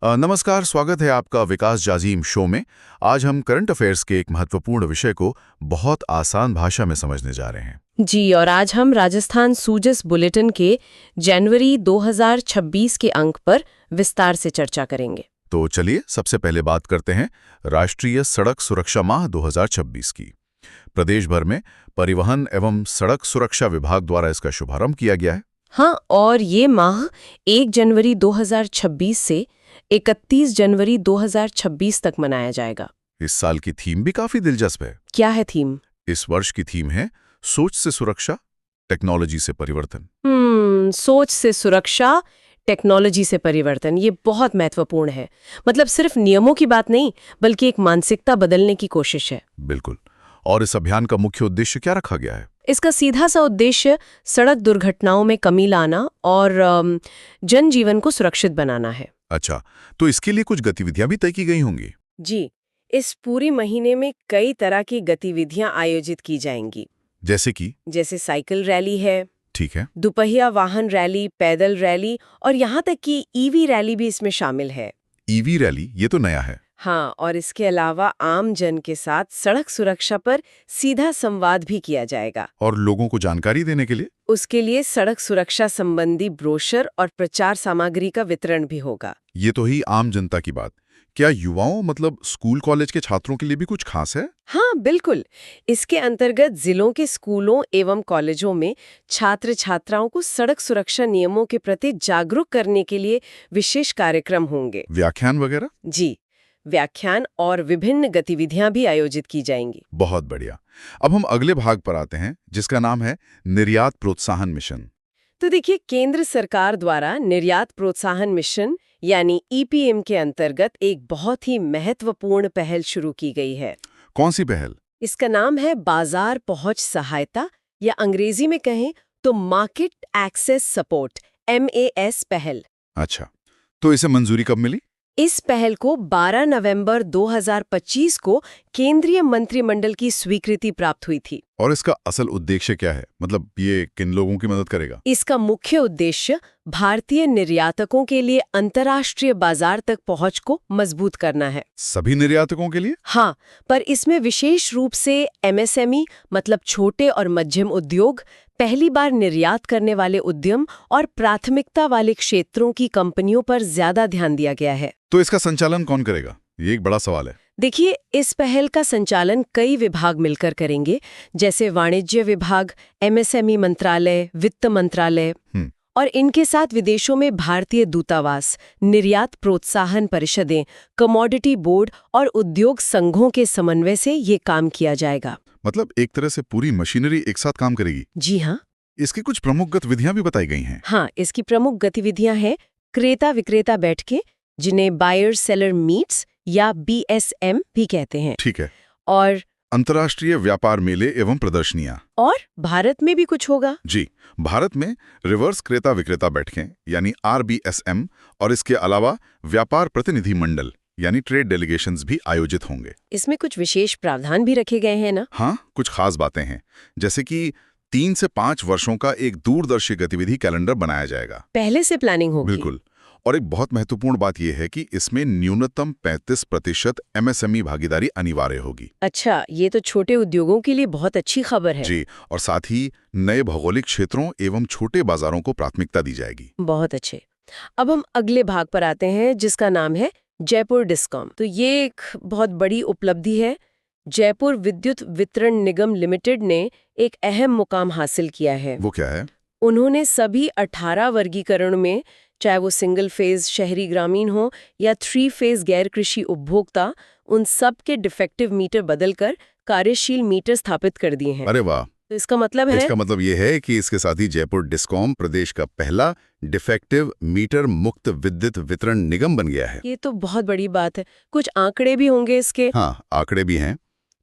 नमस्कार, स्वागत है आपका विकास जाजीम शो में। आज हम करंट अफेयर्स के एक महत्वपूर्ण विषय को बहुत आसान भाषा में समझने जा रहे हैं। जी, और आज हम राजस्थान सूजस बुलेटिन के जनवरी 2026 के अंक पर विस्तार से चर्चा करेंगे। तो चलिए सबसे पहले बात करते हैं राष्ट्रीय सड़क सुरक्षा माह 2026 की। प्रदेश भर में परिवहन एवं सड़क सुरक्षा विभाग द्वारा इसका शुभारंभ किया गया है। हाँ, और ये माह 1 जनवरी 2026 से 31 जनवरी 2026 तक मनाया जाएगा। इस साल की थीम भी काफी दिलचस्प है। क्या है थीम? इस वर्ष की थीम है सोच से सुरक्षा, टेक्नोलॉजी से परिवर्तन। सोच से सुरक्षा, टेक्नोलॉजी से परिवर्तन, ये बहुत महत्वपूर्ण है। मतलब सिर्फ नियमों की बात नहीं, बल्कि एक मानसिकता बदलने की कोशिश है। बिल्कुल। और इस अभियान का मुख्य उद्देश्य क्या रखा गया है? इसका सीधा सा उद्देश्य सड़क दुर्घटनाओं में कमी लाना और जनजीवन को सुरक्षित बनाना है। अच्छा, तो इसके लिए कुछ गतिविधियां भी तय की गई होंगी? जी, इस पूरी महीने में कई तरह की गतिविधियां आयोजित की जाएंगी। जैसे साइकिल रैली है, ठीक है, दुपहिया वाहन रैली, पैदल रैली और यहाँ तक कि ईवी रैली भी इसमें शामिल है। ईवी रैली, ये तो नया है। हाँ, और इसके अलावा आम जन के साथ सड़क सुरक्षा पर सीधा संवाद भी किया जाएगा। और लोगों को जानकारी देने के लिए? उसके लिए सड़क सुरक्षा संबंधी ब्रोशर और प्रचार सामग्री का वितरण भी होगा। ये तो ही आम जनता की बात। क्या युवाओं मतलब स्कूल कॉलेज के छात्रों के लिए भी कुछ खास है? हाँ, बिल्कुल। इसके अंतर्गत जिलों के स्कूलों एवं कॉलेजों में छात्र छात्राओं को सड़क सुरक्षा नियमों के प्रति जागरूक करने के लिए विशेष कार्यक्रम होंगे। व्याख्यान वगैरह? जी, व्याख्यान और विभिन्न गतिविधियां भी आयोजित की जाएंगी। बहुत बढ़िया। अब हम अगले भाग पर आते हैं, जिसका नाम है निर्यात प्रोत्साहन मिशन। तो देखिए, केंद्र सरकार द्वारा निर्यात प्रोत्साहन मिशन यानी ईपीएम के अंतर्गत एक बहुत ही महत्वपूर्ण पहल शुरू की गई है। कौन सी पहल? इसका नाम है बाजार पहुंच सहायता, या अंग्रेजी में कहें तो मार्केट एक्सेस सपोर्ट, MAS पहल। अच्छा, तो इसे मंजूरी कब मिली? इस पहल को 12 नवंबर 2025 को केंद्रीय मंत्रिमंडल की स्वीकृति प्राप्त हुई थी। और इसका असल उद्देश्य क्या है? मतलब ये किन लोगों की मदद करेगा? इसका मुख्य उद्देश्य भारतीय निर्यातकों के लिए अंतर्राष्ट्रीय बाजार तक पहुंच को मजबूत करना है। सभी निर्यातकों के लिए? हाँ, पर इसमें विशेष रूप से MSME मतलब छोटे और मध्यम उद्योग, पहली बार निर्यात करने वाले उद्यम और प्राथमिकता वाले क्षेत्रों की कंपनियों पर ज्यादा ध्यान दिया गया है। तो इसका संचालन कौन करेगा? ये एक बड़ा सवाल है। देखिए, इस पहल का संचालन कई विभाग मिलकर करेंगे, जैसे वाणिज्य विभाग, MSME मंत्रालय, वित्त मंत्रालय और इनके साथ विदेशों में भारतीय दूतावास, निर्यात प्रोत्साहन परिषदें, कमोडिटी बोर्ड और उद्योग संघों के समन्वय से ये काम किया जाएगा। मतलब एक तरह से पूरी मशीनरी एक साथ काम करेगी? जी हाँ। इसकी कुछ प्रमुख गतिविधियां भी बताई गई हैं। हाँ, इसकी प्रमुख गतिविधियां हैं क्रेता विक्रेता बैठकें, जिन्हें बायर सेलर मीट्स या BSM भी कहते हैं। ठीक है। और अंतर्राष्ट्रीय व्यापार मेले एवं प्रदर्शनियां। और भारत में भी कुछ होगा। जी, भारत में रिवर्स क्रेता विक्रेता बैठकें यानी RBSM और इसके अलावा व्यापार प्रतिनिधि मंडल यानी ट्रेड डेलीगेशंस भी आयोजित होंगे। इसमें कुछ विशेष प्रावधान भी रखे गए हैं ना? हाँ, कुछ खास बातें हैं, जैसे कि 3 से 5 वर्षों का एक दूरदर्शी गतिविधि कैलेंडर बनाया जाएगा। पहले से प्लानिंग होगी। बिल्कुल। और एक बहुत महत्वपूर्ण बात यह है कि इसमें न्यूनतम 35% MSME भागीदारी अनिवार्य होगी। अच्छा, ये तो छोटे उद्योगों के लिए बहुत अच्छी खबर है। जी, और साथ ही नए भौगोलिक क्षेत्रों एवं छोटे बाजारों को प्राथमिकता दी जाएगी। बहुत अच्छे। अब हम अगले भाग पर आते हैं, जिसका नाम है जयपुर डिस्कॉम। तो ये एक बहुत बड़ी उपलब्धि है। जयपुर विद्युत वितरण निगम लिमिटेड ने एक अहम मुकाम हासिल किया है। वो क्या है? उन्होंने सभी 18 वर्गीकरण में, चाहे वो सिंगल फेज शहरी ग्रामीण हो या 3 फेज गैर कृषि उपभोक्ता, उन सब के डिफेक्टिव मीटर बदलकर कार्यशील मीटर स्थापित कर दिए हैं। अरे वाह! तो इसका मतलब ये है कि इसके साथ ही जयपुर डिस्कॉम प्रदेश का पहला डिफेक्टिव मीटर मुक्त विद्युत वितरण निगम बन गया है। ये तो बहुत बड़ी बात है। कुछ आंकड़े भी होंगे इसके। हाँ, आंकड़े भी हैं।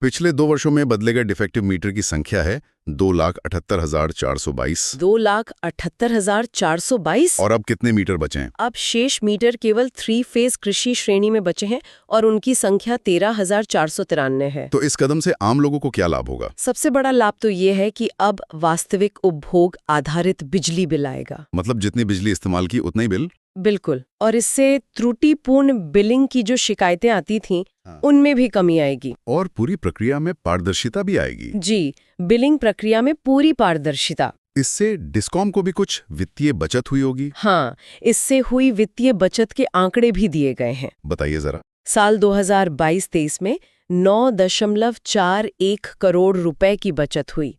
पिछले 2 वर्षों में बदले गए डिफेक्टिव मीटर की संख्या है 2,78,422। 2,78,422। और अब कितने मीटर बचे हैं? अब शेष मीटर केवल 3 फेज कृषि श्रेणी में बचे हैं और उनकी संख्या 13,493 है। तो इस कदम से आम लोगों को क्या लाभ होगा? सबसे बड़ा लाभ तो ये है कि अब वास्तविक उपभोग आधारित बिजली बिल आएगा। मतलब जितनी बिजली इस्तेमाल की उतना ही बिल? बिल्कुल। और इससे त्रुटिपूर्ण बिलिंग की जो शिकायतें आती थीं, उनमें भी कमी आएगी। और पूरी प्रक्रिया में पारदर्शिता भी आएगी। जी, बिलिंग प्रक्रिया में पूरी पारदर्शिता। इससे डिस्कॉम को भी कुछ वित्तीय बचत हुई होगी। हाँ, इससे हुई वित्तीय बचत के आंकड़े भी दिए गए हैं। बताइए जरा। साल 2022-23 में 9.41 करोड़ रुपए की बचत हुई।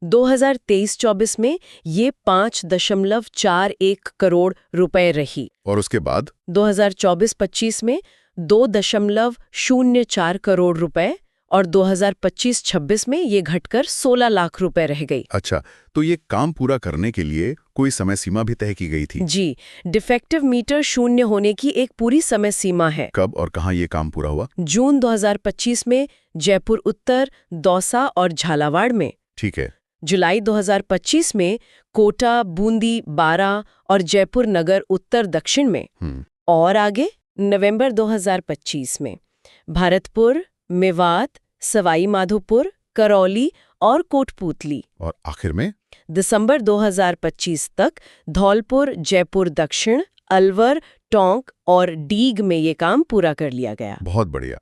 2023-24 में ये 5.41 करोड़ रुपए रही। और उसके बाद 2024-25 में 2.04 करोड़ रुपए और 2025-26 में ये घटकर 16 लाख रुपए रह गई। अच्छा, तो ये काम पूरा करने के लिए कोई समय सीमा भी तय की गई थी? जी, डिफेक्टिव मीटर शून्य होने की एक पूरी समय सीमा है। कब और कहाँ ये काम पूरा हुआ? जून 2025 में जयपुर उत्तर, दौसा और झालावाड़ में। ठीक है। जुलाई 2025 में कोटा, बूंदी, बारां और जयपुर नगर उत्तर दक्षिण में। और आगे नवंबर 2025 में भरतपुर, मेवात, सवाई माधोपुर, करौली और कोटपूतली। और आखिर में दिसंबर 2025 तक धौलपुर, जयपुर दक्षिण, अलवर, टोंक और डीग में ये काम पूरा कर लिया गया। बहुत बढ़िया।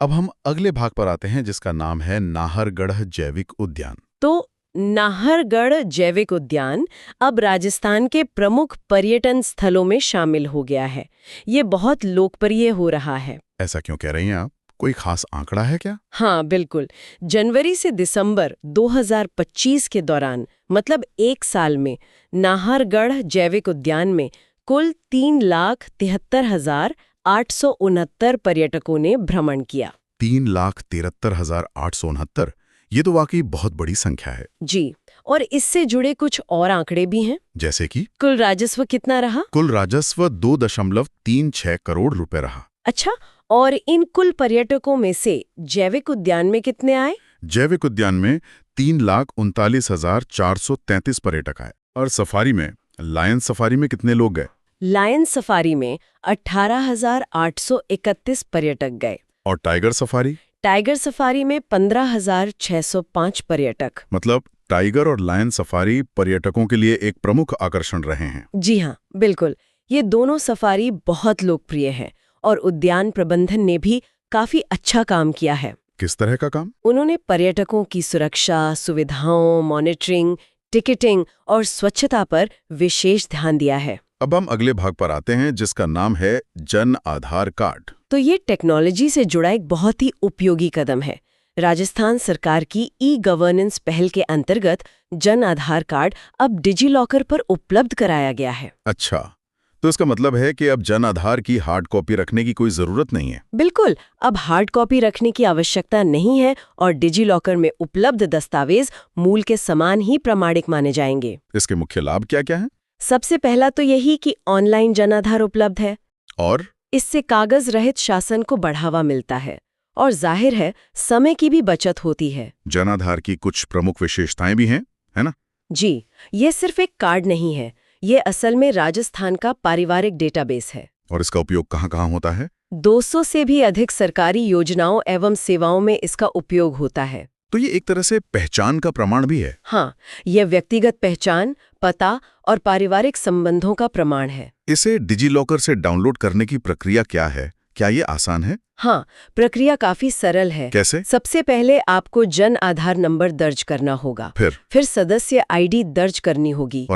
अब हम अगले भाग पर आते हैं जिसका नाम है नाहरगढ़ जैविक उद्यान। तो नाहरगढ़ जैविक उद्यान अब राजस्थान के प्रमुख पर्यटन स्थलों में शामिल हो गया है। ये बहुत लोकप्रिय हो रहा है। ऐसा क्यों कह रही हैं आप? कोई खास आंकड़ा है क्या? हाँ, बिल्कुल। जनवरी से दिसंबर 2025 के दौरान, मतलब एक साल में, नाहरगढ़ जैविक उद्यान में कुल 3,73,869 पर्यटकों ने भ्रमण किया। 3,73,869। ये तो वाकई बहुत बड़ी संख्या है। जी, और इससे जुड़े कुछ और आंकड़े भी हैं। जैसे कि कुल राजस्व कितना रहा? कुल राजस्व 2.36 करोड़ रुपए रहा। अच्छा, और इन कुल पर्यटकों में से जैविक उद्यान में कितने आए? जैविक उद्यान में 3,39,433 पर्यटक आए। और सफारी में, लायन सफारी में कितने लोग गए? लायन सफारी में 18,831 पर्यटक गए। और टाइगर सफारी? टाइगर सफारी में 15,605 पर्यटक। मतलब टाइगर और लायन सफारी पर्यटकों के लिए एक प्रमुख आकर्षण रहे हैं। जी हाँ, बिल्कुल। ये दोनों सफारी बहुत लोकप्रिय हैं और उद्यान प्रबंधन ने भी काफी अच्छा काम किया है। किस तरह का काम? उन्होंने पर्यटकों की सुरक्षा, सुविधाओं, मॉनिटरिंग, टिकटिंग और स्वच्छता पर विशेष ध्यान दिया है। अब हम अगले भाग पर आते हैं जिसका नाम है जन आधार कार्ड। तो ये टेक्नोलॉजी से जुड़ा एक बहुत ही उपयोगी कदम है। राजस्थान सरकार की ई-गवर्नेंस पहल के अंतर्गत जन आधार कार्ड अब डिजी लॉकर पर उपलब्ध कराया गया है। अच्छा, तो इसका मतलब है कि अब जन आधार की हार्ड कॉपी रखने की कोई जरूरत नहीं है? बिल्कुल, अब हार्ड कॉपी रखने की आवश्यकता नहीं है और डिजी लॉकर में उपलब्ध दस्तावेज मूल के समान ही प्रामाणिक माने जाएंगे। इसके मुख्य लाभ क्या-क्या हैं? सबसे पहला तो यही कि ऑनलाइन जन आधार उपलब्ध है और इससे कागज रहित शासन को बढ़ावा मिलता है और जाहिर है समय की भी बचत होती है। जन आधार की कुछ प्रमुख विशेषताएं भी हैं, है ना? जी, ये सिर्फ एक कार्ड नहीं है, ये असल में राजस्थान का पारिवारिक डेटाबेस है। और इसका उपयोग कहाँ-कहाँ होता है? 200 से भी अधिक सरकारी योजनाओं एवं सेवाओं में इसका उपयोग होता है। तो ये एक तरह से पहचान का प्रमाण भी है। हाँ, यह व्यक्तिगत पहचान, पता और पारिवारिक संबंधों का प्रमाण है। इसे डिजी लॉकर से डाउनलोड करने की प्रक्रिया क्या है? क्या ये आसान है? हाँ, प्रक्रिया काफी सरल है। कैसे? सबसे पहले आपको जन आधार नंबर दर्ज करना होगा। फिर सदस्य आईडी दर्ज करनी होगी।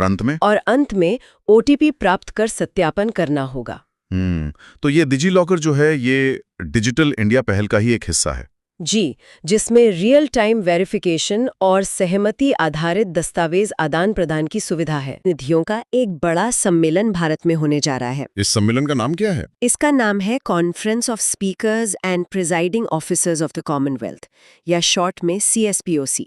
और अंत में ओटीपी प्राप्त कर सत्यापन करना होगा। तो ये डिजी लॉकर जो है ये डिजिटल इंडिया पहल का ही एक हिस्सा है। जी, जिसमें रियल टाइम वेरिफिकेशन और सहमति आधारित दस्तावेज आदान प्रदान की सुविधा है। निधियों का एक बड़ा सम्मेलन भारत में होने जा रहा है। इस सम्मेलन का नाम क्या है? इसका नाम है conference of speakers and presiding officers of the Commonwealth, या शॉर्ट में CSPOC।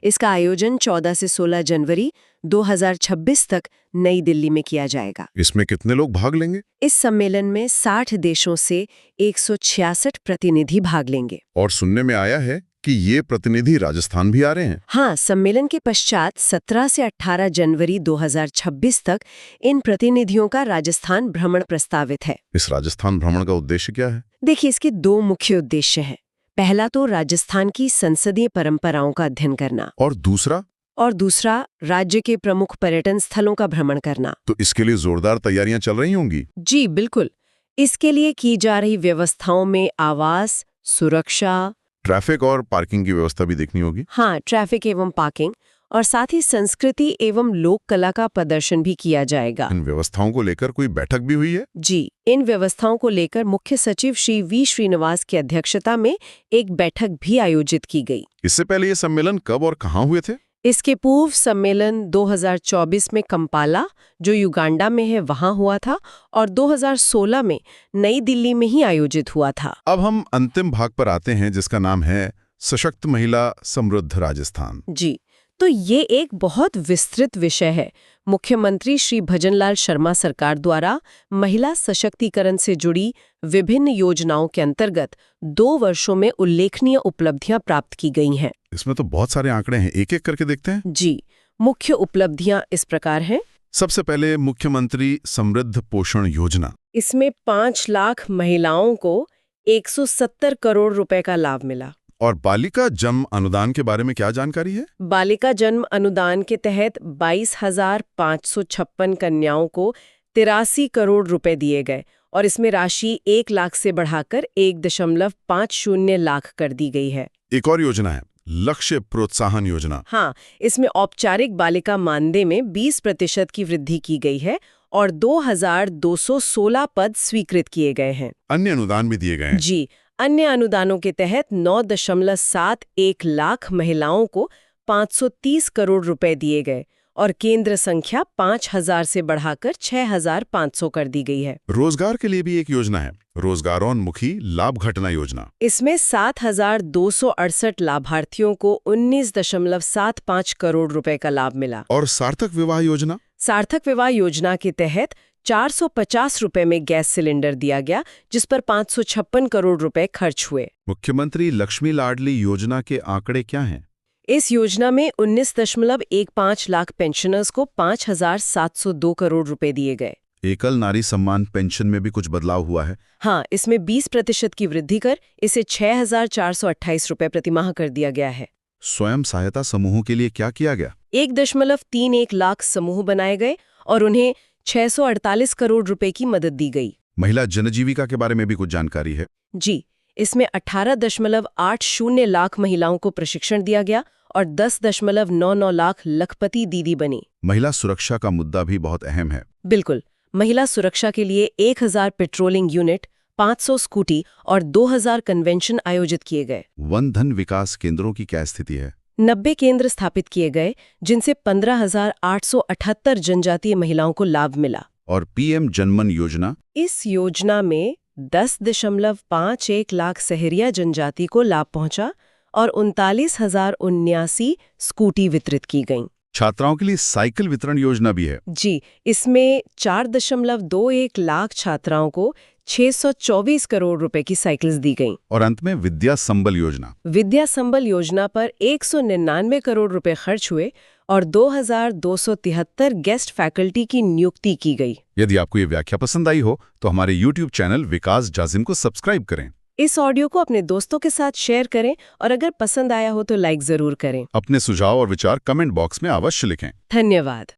इसका आयोजन 14 से 16 जनवरी 2026 तक नई दिल्ली में किया जाएगा। इसमें कितने लोग भाग लेंगे? इस सम्मेलन में 60 देशों से 166 प्रतिनिधि भाग लेंगे। और सुनने में आया है कि ये प्रतिनिधि राजस्थान भी आ रहे हैं। हाँ, सम्मेलन के पश्चात 17 से 18 जनवरी 2026 तक इन प्रतिनिधियों का राजस्थान भ्रमण प्रस्तावित है। इस राजस्थान भ्रमण का उद्देश्य क्या है? देखिए, इसके 2 मुख्य उद्देश्य हैं। पहला तो राजस्थान की संसदीय परंपराओं का अध्ययन करना। और दूसरा? और दूसरा राज्य के प्रमुख पर्यटन स्थलों का भ्रमण करना। तो इसके लिए जोरदार तैयारियां चल रही होंगी। जी बिल्कुल। इसके लिए की जा रही व्यवस्थाओं में आवास, सुरक्षा, ट्रैफिक और पार्किंग की व्यवस्था भी देखनी होगी। हाँ, ट्रैफिक एवं पार्किंग और साथ ही संस्कृति एवं लोक कला का प्रदर्शन भी किया जाएगा। इन व्यवस्थाओं को लेकर कोई बैठक भी हुई है? जी, इन व्यवस्थाओं को लेकर मुख्य सचिव श्री वी श्रीनिवास की अध्यक्षता में एक बैठक भी आयोजित की गई। इससे पहले ये सम्मेलन कब और कहाँ हुए थे? इसके पूर्व सम्मेलन 2024 में कंपाला, जो युगांडा में है, वहां हुआ था और 2016 में नई दिल्ली में ही आयोजित हुआ था। अब हम अंतिम भाग पर आते हैं, जिसका नाम है सशक्त महिला समृद्ध राजस्थान। जी, तो ये एक बहुत विस्तृत विषय है। मुख्यमंत्री श्री भजनलाल शर्मा सरकार द्वारा महिला सशक्तिकरण से जुड़ी विभिन्न योजनाओं के अंतर्गत 2 वर्षों में उल्लेखनीय उपलब्धियां प्राप्त की गई हैं। इसमें तो बहुत सारे आंकड़े हैं, एक एक करके देखते हैं। जी, मुख्य उपलब्धियां इस प्रकार हैं। सबसे पहले मुख्यमंत्री समृद्ध पोषण योजना। इसमें 5 लाख महिलाओं को 170 करोड़ रुपए का लाभ मिला। और बालिका जन्म अनुदान के बारे में क्या जानकारी है? बालिका जन्म अनुदान के तहत 22,556 कन्याओं को 83 करोड़ रुपए दिए गए और इसमें राशि 1 लाख से बढ़ाकर 1.50 लाख कर दी गई है। एक और योजना है लक्ष्य प्रोत्साहन योजना। हाँ, इसमें औपचारिक बालिका मानदेय में 20% की वृद्धि की गई है और 2,216 पद स्वीकृत किए गए हैं। अन्य अनुदान भी दिए गए हैं। जी, अन्य अनुदानों के तहत 9.71 लाख महिलाओं को 530 करोड़ रुपए दिए गए और केंद्र संख्या 5,000 से बढ़ाकर 6,500 कर दी गई है। रोजगार के लिए भी एक योजना है रोजगारोन्मुखी लाभ घटना योजना। इसमें 7,268 लाभार्थियों को 19.75 करोड़ रुपए का लाभ मिला। और सार्थक विवाह योजना? सार्थक विवाह योजना के तहत 450 रुपए में गैस सिलेंडर दिया गया, जिस पर 556 करोड़ रुपए खर्च हुए। मुख्यमंत्री लक्ष्मी लाडली योजना के आंकड़े क्या हैं? इस योजना में 19.15 लाख पेंशनर्स को 5,702 करोड़ रुपए दिए गए। एकल नारी सम्मान पेंशन में भी कुछ बदलाव हुआ है। हाँ, इसमें 20% की वृद्धि कर इसे 6,428 रुपए प्रतिमाह कर दिया गया है। स्वयं सहायता समूहों के लिए क्या किया गया? 1.31 लाख समूह बनाए गए और उन्हें 648 करोड़ रुपए की मदद दी गई। महिला जनजीविका के बारे में भी कुछ जानकारी है? जी, इसमें 18.80 लाख महिलाओं को प्रशिक्षण दिया गया और 10.99 लाख लखपति दीदी बनी। महिला सुरक्षा का मुद्दा भी बहुत अहम है। बिल्कुल, महिला सुरक्षा के लिए 1,000 पेट्रोलिंग यूनिट, 500 स्कूटी और 2,000 कन्वेंशन आयोजित किए गए। वन धन विकास केंद्रों की क्या स्थिति है? 90 केंद्र स्थापित किए गए, जिनसे 15,878 जनजातीय महिलाओं को लाभ मिला। और पीएम जनमन योजना? इस योजना में 10.51 लाख सहरिया जनजाति को लाभ पहुंचा और 39,079 स्कूटी वितरित की गईं। छात्राओं के लिए साइकिल वितरण योजना भी है। जी, इसमें 4.21 लाख छात्राओं को 624 करोड़ रुपए की साइकिल्स दी गईं। और अंत में विद्या संबल योजना। विद्या संबल योजना पर 199 करोड़ रुपए खर्च हुए और 2,273 गेस्ट फैकल्टी की नियुक्ति की गई। यदि आपको ये व्याख्या पसंद आई हो तो हमारे YouTube चैनल विकास जाजिम को सब्सक्राइब करें। इस ऑडियो को अपने दोस्तों के साथ शेयर करें और अगर पसंद आया हो तो लाइक जरूर करें। अपने सुझाव और विचार कमेंट बॉक्स में अवश्य लिखें। धन्यवाद।